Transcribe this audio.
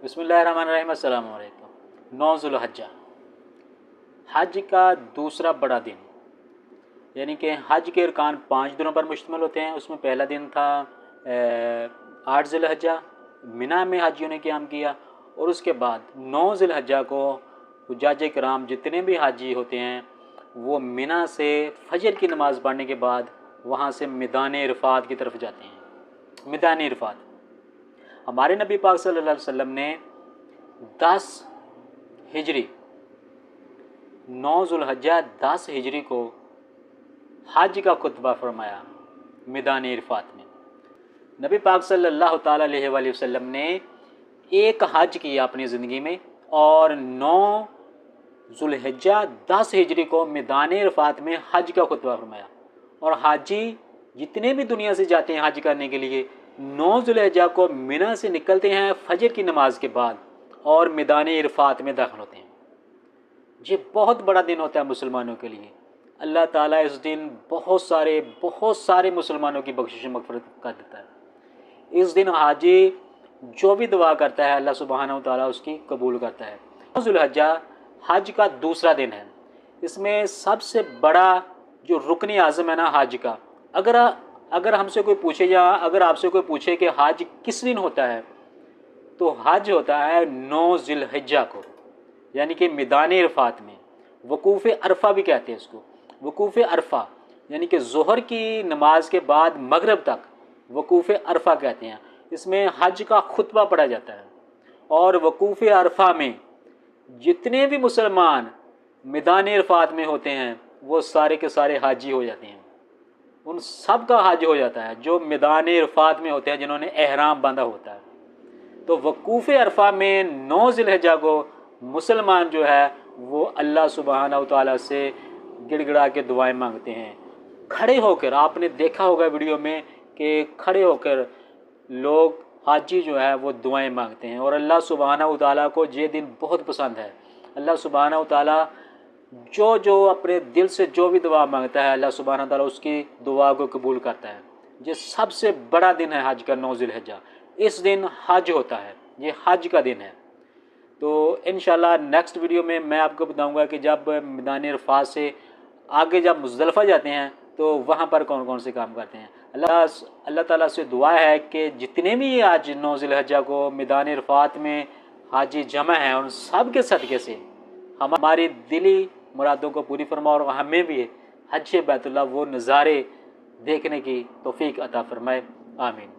बिस्मिल्लाहिर्रहमानिर्रहीम। अस्सलाम वालेकुम। 9 ज़ुल्हिज्जा हज का दूसरा बड़ा दिन, यानी कि हज के अरकान 5 दिनों पर मुश्तमिल होते हैं। उसमें पहला दिन था 8 ज़ुल्हिज्जा, मिना में हाजियों ने क़याम किया। और उसके बाद 9 ज़ुल्हिज्जा को हुज्जाज किराम जितने भी हाजी होते हैं वो मिना से फजर की नमाज़ पढ़ने के बाद वहाँ से मैदान अरफात की तरफ जाते हैं। मैदान अरफात हमारे नबी पाक सल्लल्लाहु अलैहि वसल्लम ने 10 हिजरी 9 ज़ुल्हिज्जा 10 हिजरी को हज का खुतबा फरमाया मैदान अरफात में। नबी पाक सल्लल्लाहु ताला अलैहि वसल्लम ने एक हज किया अपनी ज़िंदगी में, और 9 ज़ुल्हिज्जा 10 हिजरी को मैदान अरफात में हज का खुतबा फरमाया। और हाजी जितने भी दुनिया से जाते हैं हज करने के लिए 9 ज़ुल्हिज्जा को मिना से निकलते हैं फजर की नमाज के बाद और मैदान अरफात में दाखिल होते हैं। ये बहुत बड़ा दिन होता है मुसलमानों के लिए। अल्लाह ताला इस दिन बहुत सारे मुसलमानों की बख्शिश मग़फ़िरत कर देता है। इस दिन हाजी जो भी दुआ करता है अल्लाह सुब्हानहू ताला उसकी कबूल करता है। 9 ज़ुल्हिज्जा हज का दूसरा दिन है। इसमें सबसे बड़ा जो रुकन आज़म है ना हज का, अगर हमसे कोई पूछे या अगर आपसे कोई पूछे कि हज किस दिन होता है, तो हज होता है 9 ज़ुल्हिज्जा को, यानी कि मैदान अरफात में। वकूफ़ अरफा भी कहते हैं इसको। वकूफ़ अरफा यानी कि ज़ोहर की नमाज के बाद मगरिब तक वकूफ़ अरफा कहते हैं। इसमें हज का खुतबा पढ़ा जाता है। और वकूफ़ अरफा में जितने भी मुसलमान मैदान अरफात में होते हैं वो सारे के सारे हाजी हो जाते हैं। उन सब का हज हो जाता है जो मैदान अरफात में होते हैं, जिन्होंने एहराम बांधा होता है। तो वकूफ़ अरफा में 9 ज़ुल्हिज्जा को मुसलमान जो है वो अल्लाह सुब्हानहू तआला से गिड़गिड़ा के दुआएं मांगते हैं। खड़े होकर, आपने देखा होगा वीडियो में कि खड़े होकर लोग हाजी जो है वो दुआएं मांगते हैं। और अल्लाह सुब्हानहू तआला को ये दिन बहुत पसंद है। अल्लाह सुब्हानहू तआला जो अपने दिल से जो भी दुआ मांगता है अल्लाह सुब्हानहू तआला उसकी दुआ को कबूल करता है। ये सबसे बड़ा दिन है हज का 9 ज़ुल्हिज्जा। इस दिन हज होता है, ये हज का दिन है। तो इंशाल्लाह नेक्स्ट वीडियो में मैं आपको बताऊंगा कि जब मैदान अरफात से आगे जब मुज़दलिफ़ा जाते हैं तो वहाँ पर कौन कौन से काम करते हैं। अल्लाह ताला से दुआ है कि जितने भी आज 9 ज़ुल्हिज्जा को मैदान अरफात में हाजी जमा हैं उन सब के सदक़े से हमारी दिली मुरादों को पूरी फरमाए और हमें भी हज बैतुल्लाह वो नज़ारे देखने की तौफ़ीक अता फरमाए। आमीन।